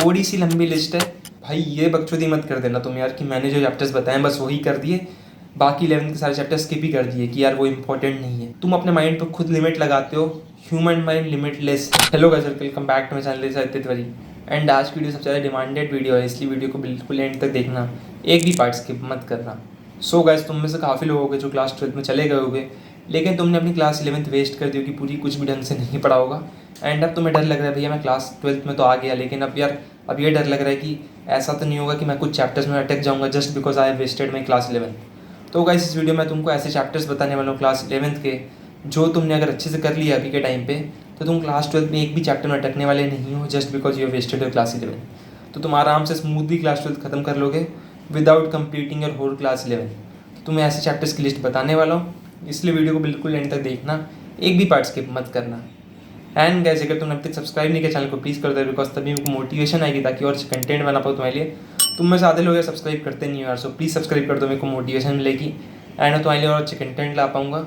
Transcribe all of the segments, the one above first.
थोड़ी सी लंबी लिस्ट है भाई, ये बकचोदी मत कर देना तुम यार कि मैंने जो चैप्टर्स बताए बस वही कर दिए, बाकी 11th के सारे चैप्टर्स स्किप ही कर दिए कि यार वो इंपॉर्टेंट नहीं है। तुम अपने माइंड पर खुद लिमिट लगाते हो, human mind limitless. Hello guys, welcome back to my channel Satyavari. And आज की वीडियो सबसे ज़्यादा डिमांडेड वीडियो है, इसलिए वीडियो को बिल्कुल एंड तक देखना, एक भी पार्ट स्किप मत करना। सो गाइस, तुम में से काफ़ी लोग होंगे जो क्लास 12th में चले गए होंगे, लेकिन तुमने अपनी क्लास 11th वेस्ट कर दी होगी, पूरी कुछ भी ढंग से नहीं पढ़ा होगा। एंड अब तुम्हें डर लग रहा है भैया मैं क्लास 12th में तो आ गया, लेकिन अब यार अब ये डर लग रहा है कि ऐसा तो नहीं होगा कि मैं कुछ चैप्टर्स में अटक जाऊंगा just because I wasted my class 11th। तो गाइस, इस वीडियो में तुमको ऐसे चैप्टर्स बताने वाला हूँ क्लास 11th के, जो तुमने अगर अच्छे से कर लिया अभी के टाइम पे, तो तुम क्लास 12th में एक भी चैप्टर में अटकने वाले नहीं हो just because you wasted your class 11th। तो तुम आराम से स्मूथली क्लास 12th खत्म कर लोगे without completing your whole class 11th। तो तुम्हें ऐसे चैप्टर्स की लिस्ट बताने वाला हूँ, इसलिए वीडियो को बिल्कुल एंड तक देखना, एक भी पार्ट स्किप मत करना। एंड गाइस, अगर तुमने अब तक सब्सक्राइब नहीं किया चैनल को प्लीज़ कर दो, बिकॉज तभी मुझको मोटिवेशन आएगी ताकि और कंटेंट बना पाऊँ तुम्हारे लिए। तुम में से आधे लोग यार सब्सक्राइब करते नहीं हो यार, सो प्लीज़ सब्सक्राइब कर दो, मेरे को मोटिवेशन मिलेगी एंड तुम्हारे लिए और अच्छे कंटेंट ला पाऊँगा।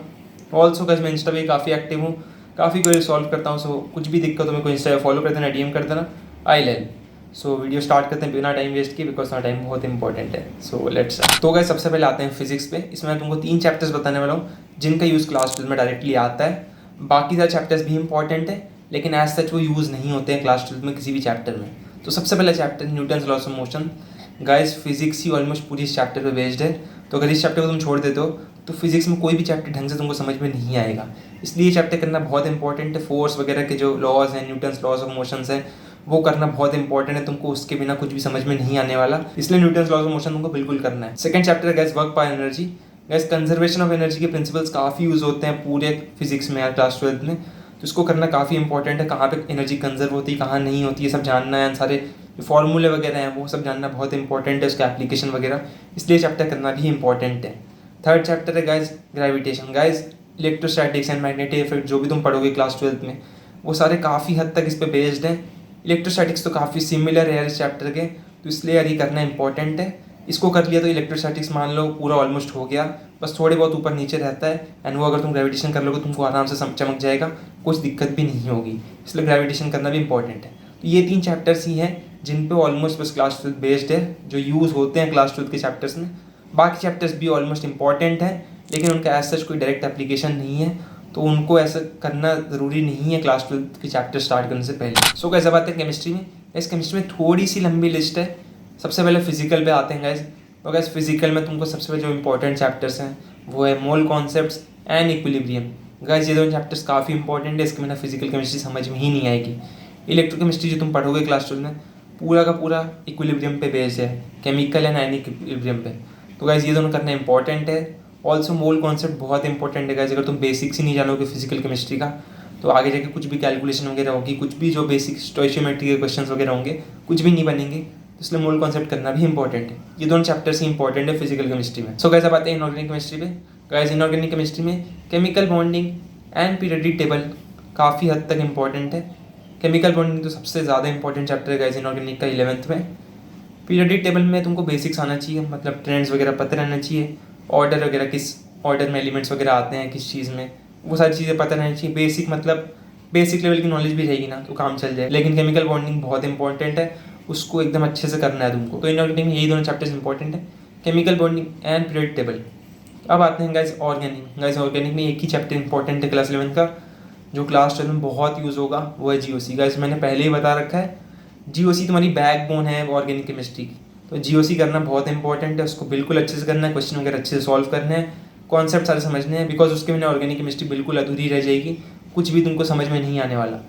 ऑल्सो गाइस, मैं इंस्टा पे काफ़ी एक्टिव हूँ, काफ़ी कोई सॉल्व करता हूँ, सो कुछ भी दिक्कत हो मेरे को इंस्टा फॉलो कर देना, DM कर देना, आई लेल। सो वीडियो स्टार्ट करते हैं बिना टाइम वेस्ट किए, बिकॉज टाइम बहुत इंपॉर्टेंट है। So let's. तो गाइस, सबसे पहले आते हैं फिजिक्स पे। इसमें मैं तुमको 3 चैप्टर्स बताने वाला हूँ जिनका यूज़ क्लास 12 में डायरेक्टली आता है। बाकी सारे चैप्टर्स भी इंपॉर्टेंट है, लेकिन एज सच वो यूज़ नहीं होते हैं क्लास 12 में किसी भी चैप्टर में। तो सबसे पहला chapter Newton's loss of motion. Guys, physics he almost पूरी इस चैप्टर पे बेस्ड है, तो अगर इस चैप्टर को तुम छोड़ देते हो तो फिजिक्स में कोई भी चैप्टर ढंग से तुमको समझ में नहीं आएगा। इसलिए ये चैप्टर करना बहुत इंपॉर्टेंट है। फोर्स वगैरह के जो लॉज हैं, न्यूटन्स लॉस ऑफ मोशंस हैं, वो करना बहुत इंपॉर्टेंट है। तुमको उसके बिना कुछ भी समझ में नहीं आने वाला, इसलिए न्यूटन्स लॉस ऑफ मोशन तुमको बिल्कुल करना है। सेकंड चैप्टर है guys, work by energy. Guys, conservation of energy के प्रिंसिपल्स काफ़ी यूज़ होते हैं पूरे फिजिक्स में यार क्लास 12 में, तो इसको करना काफ़ी इंपॉर्टेंट है। कहाँ पे एनर्जी कंजर्व होती है, कहाँ नहीं होती, ये सब जानना है। सारे जो फॉर्मूले वगैरह हैं वो सब जानना बहुत इंपॉर्टेंट है, उसका एप्लीकेशन वगैरह, इसलिए चैप्टर करना भी इंपॉर्टेंट है। थर्ड चैप्टर है guys, gravitation. Guys, electrostatics and magnetic effect जो भी तुम पढ़ोगे क्लास 12 में, वो सारे काफ़ी हद तक इस पर बेस्ड हैं। इलेक्ट्रोस्टैटिक्स तो काफ़ी सिमिलर है यार इस चैप्टर के, तो इसलिए यार ये करना इंपॉर्टेंट है। इसको कर लिया तो इलेक्ट्रोस्टैटिक्स मान लो पूरा ऑलमोस्ट हो गया, बस थोड़े बहुत ऊपर नीचे रहता है। एंड वो अगर तुम ग्रेविटेशन कर लोगे तुमको आराम से चमक जाएगा, कुछ दिक्कत भी नहीं होगी, इसलिए ग्रेविटेशन करना भी इंपॉर्टेंट है। तो ये 3 चैप्टर्स ही हैं जिन पे ऑलमोस्ट बस क्लास 12 बेस्ड है, जो यूज़ होते हैं क्लास 12 के चैप्टर्स में। बाकी चैप्टर्स भी ऑलमोस्ट इंपॉर्टेंट हैं, लेकिन उनका एज सच कोई डायरेक्ट एप्लीकेशन नहीं है, तो उनको ऐसा करना ज़रूरी नहीं है क्लास 12 के चैप्टर स्टार्ट करने से पहले। सो कैसे बात है केमिस्ट्री में। इस केमिस्ट्री में थोड़ी सी लंबी लिस्ट है। सबसे पहले फिजिकल पे आते हैं गाइस। तो गाइस, फिजिकल में तुमको सबसे पहले जो इंपॉर्टेंट चैप्टर्स हैं वो है मोल कॉन्सेप्ट्स एंड इक्विलिब्रियम। गाइस, ये दोनों चैप्टर्स काफ़ी इंपॉर्टेंट है, इसके बिना फिजिकल केमिस्ट्री समझ में ही नहीं आएगी। इलेक्ट्रोकेमिस्ट्री जो तुम पढ़ोगे क्लास 12 में, पूरा का पूरा इक्विलिब्रियम पे बेस्ड है, केमिकल एंड आयनिक इक्विलिब्रियम पे। तो गाइस, ये दोनों करना इंपॉर्टेंट है। ऑल्सो मोल कॉन्सेप्ट बहुत इंपॉर्टेंट है गाइस। अगर तुम बेसिक्स ही नहीं जानोगे फिजिकल केमिस्ट्री का, तो आगे जाके कुछ भी कैलकुलेशन वगैरह होगी, कुछ भी जो बेसिक स्टोइशियोमेट्री के क्वेश्चंस वगैरह होंगे, कुछ भी नहीं बनेंगे, तो इसलिए मोल कॉन्सेप्ट करना भी इंपॉर्टेंट है। ये दोनों चैप्टर्स ही इंपॉर्टेंट है फिजिकल केमिस्ट्री में। सो गाइस, अब आते हैं इनऑर्गेनिक केमिस्ट्री पे। गाइस, इनऑर्गेनिक केमिस्ट्री में chemical bonding and periodic table काफ़ी हद तक इंपॉर्टेंट है। केमिकल बॉन्डिंग तो सबसे ज़्यादा इंपॉर्टेंट चैप्टर है गाइस इनऑर्गेनिक का 11th में। पीरियोडिक टेबल में तुमको बेसिक्स आना चाहिए, मतलब ट्रेंड्स वगैरह पता रहना चाहिए, ऑर्डर वगैरह किस ऑर्डर में एलिमेंट्स वगैरह आते हैं किस चीज़ में, वो सारी चीज़ें पता रहनी चाहिए। बेसिक मतलब बेसिक लेवल की नॉलेज भी रहेगी ना तो काम चल जाए। लेकिन केमिकल बॉन्डिंग बहुत इंपॉर्टेंट है, उसको एकदम अच्छे से करना है तुमको। तो इनऑर्गेनिक में यही दोनों चैप्टर्स इंपॉर्टेंट है, chemical bonding and periodic table. अब आते हैं गाइस ऑर्गेनिक। गाइस, ऑर्गेनिक में एक ही चैप्टर इंपॉर्टेंट है क्लास 11 का, जो क्लास 12 में बहुत यूज़ होगा, वो है GOC। गाइस, मैंने पहले ही बता रखा है, GOC तुम्हारी बैकबोन है ऑर्गेनिक केमिस्ट्री की। तो GOC करना बहुत इंपॉर्टेंट है, उसको बिल्कुल अच्छे से करना है, क्वेश्चन वगैरह अच्छे से सॉल्व करने हैं, कॉन्सेप्ट सारे समझने हैं, बिकॉज उसके बिना ऑर्गेनिक केमिस्ट्री बिल्कुल अधूरी रह जाएगी, कुछ भी तुमको समझ में नहीं आने वाला।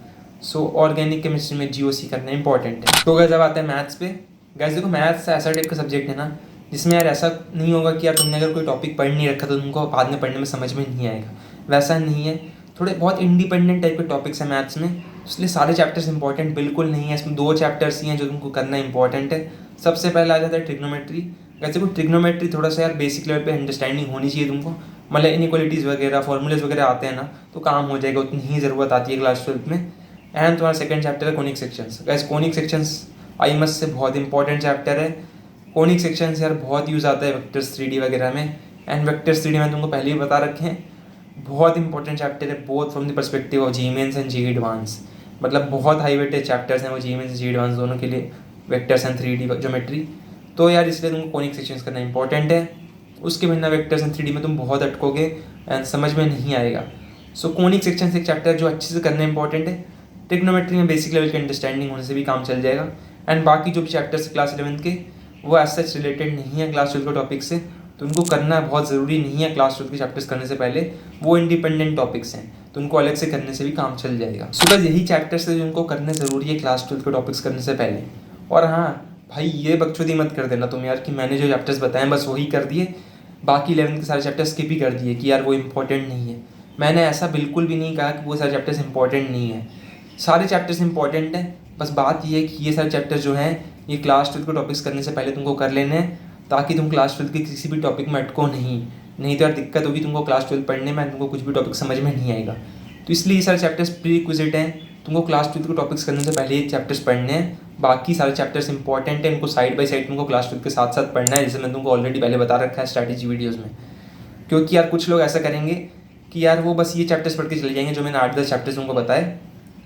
सो ऑर्गेनिक केमिस्ट्री में GOC करना इंपॉर्टेंट है। तो गाइस, अब आते हैं मैथ्स पे। गाइस देखो, मैथ्स ऐसा टाइप का सब्जेक्ट है ना जिसमें यार ऐसा नहीं होगा कि यार तुमने अगर कोई टॉपिक पढ़ नहीं रखा तो तुमको बाद में पढ़ने में समझ में नहीं आएगा, वैसा नहीं है। थोड़े बहुत इंडिपेंडेंट टाइप के टॉपिक्स हैं मैथ्स में, इसलिए सारे चैप्टर्स इंपॉर्टेंट बिल्कुल नहीं है। इसमें 2 चैप्टर्स ही हैं जो तुमको करना इंपॉर्टेंट है। सबसे पहले आ जाता है ट्रिग्नोमेट्री। वैसे को ट्रिग्नोमेट्री थोड़ा सा यार बेसिक लेवल पे अंडरस्टैंडिंग होनी चाहिए तुमको, मतलब इनइक्वालिटीज़ वगैरह फॉर्मूलेज वगैरह आते हैं ना तो काम हो जाएगा, उतनी ही ज़रूरत आती है क्लास 12 में। एंड तुम्हारा सेकंड चैप्टर है conic sections. Guys, conic sections I must say बहुत इंपॉर्टेंट चैप्टर है। कोनिक सेक्शंस यार बहुत यूज़ आता है वेक्टर्स 3D वगैरह में, एंड वेक्टर्स 3D में तुमको पहले ही बता रखे हैं, बहुत इंपॉर्टेंट चैप्टर है both from the perspective of JEE Mains and JEE Advanced. मतलब बहुत हाई वेटेज चैप्टर्स हैं वो जी मेंस जी एडवांस दोनों के लिए, वेक्टर्स एंड 3D ज्योमेट्री। तो यार इसलिए तुमको कॉनिक सेक्शंस करना इंपॉर्टेंट है। उसके बिना वेक्टर्स एंड 3D में तुम बहुत अटकोगे एंड समझ में नहीं आएगा। सो कॉनिक सेक्शंस एक चैप्टर जो अच्छे से करना इंपॉर्टेंट है। ट्रिग्नोमेट्री में बेसिक लेवल की अंडरस्टैंडिंग होने से भी काम चल जाएगा। एंड बाकी जो भी चैप्टर्स क्लास 11 के वो एज सच रिलेटेड नहीं है क्लास 12 के टॉपिक से, तो उनको करना बहुत ज़रूरी नहीं है क्लास 12 के चैप्टर्स करने से पहले। वो इंडिपेंडेंट टॉपिक्स हैं, तो उनको अलग से करने से भी काम चल जाएगा। सो बस यही चैप्टर्स है जो उनको करने ज़रूरी है क्लास 12 के टॉपिक्स करने से पहले। और हाँ भाई, ये बकचोदी मत कर देना तुम यार कि मैंने जो चैप्टर्स बताएं बस वही कर दिए, बाकी 11 के सारे चैप्टर्स स्किप ही कर दिए कि यार वो इंपॉर्टेंट नहीं है। मैंने ऐसा बिल्कुल भी नहीं कहा कि वो सारे चैप्टर्स इंपॉर्टेंट नहीं है। सारे चैप्टर्स इंपॉर्टेंट हैं, बस बात ये है कि ये सारे चैप्टर्स जो हैं ये क्लास 12 के टॉपिक्स करने से पहले तुमको कर लेने हैं, ताकि तुम क्लास 12 के किसी भी टॉपिक में अटको नहीं तो यार दिक्कत होगी तुमको क्लास 12 पढ़ने में, तुमको कुछ भी टॉपिक समझ में नहीं आएगा। तो इसलिए ये सारे चैप्टर्स प्री रिक्विजिट हैं, तुमको क्लास 12 के टॉपिक्स करने से पहले ये चैप्टर्स पढ़ने हैं। बाकी सारे चैप्टर्स इंपॉर्टेंट हैं, इनको साइड बाय साइड तुमको क्लास 12 के साथ साथ पढ़ना है, जैसे मैंने तुमको ऑलरेडी पहले बता रखा है स्ट्रैटेजी वीडियोज़ में। क्योंकि यार कुछ लोग ऐसा करेंगे कि यार वो बस ये चैप्टर्स पढ़ के चले जाएंगे जो मैंने 8-10 चैप्टर्स तुमको बताए,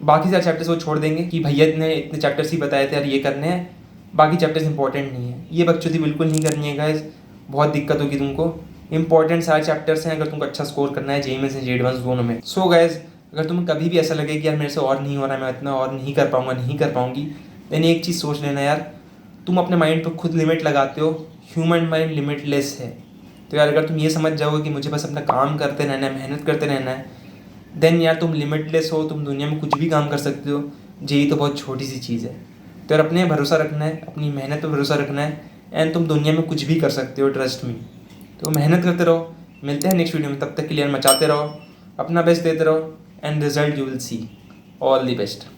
बाकी सारे चैप्टर्स वो छोड़ देंगे कि भैया ने इतने चैप्टर्स ही बताए थे यार ये करने हैं, बाकी चैप्टर्स इंपॉर्टेंट नहीं है। ये बकचोदी बिल्कुल नहीं करनी है गाइस, बहुत दिक्कत होगी तुमको। इंपॉर्टेंट सारे चैप्टर्स हैं अगर तुमको अच्छा स्कोर करना है जेईई में से एडवांस दोनों में। सो गाइस, अगर तुम्हें कभी भी ऐसा लगे कि यार मेरे से और नहीं हो रहा है, मैं इतना और नहीं कर पाऊंगा, नहीं कर पाऊंगी, देन एक चीज़ सोच लेना यार, तुम अपने माइंड पर खुद लिमिट लगाते हो। ह्यूमन माइंड लिमिटलेस है। तो यार अगर तुम ये समझ जाओगे कि मुझे बस अपना काम करते रहना है, मेहनत करते रहना है, देन यार तुम लिमिटलेस हो, तुम दुनिया में कुछ भी काम कर सकते हो। जेईई तो बहुत छोटी सी चीज़ है। तो यार अपने भरोसा रखना है, अपनी मेहनत पर भरोसा रखना है, एंड तुम दुनिया में कुछ भी कर सकते हो, ट्रस्ट मी। तो मेहनत करते रहो, मिलते हैं नेक्स्ट वीडियो में, तब तक के लिए मचाते रहो, अपना बेस्ट देते रहो, and result you will see. All the best.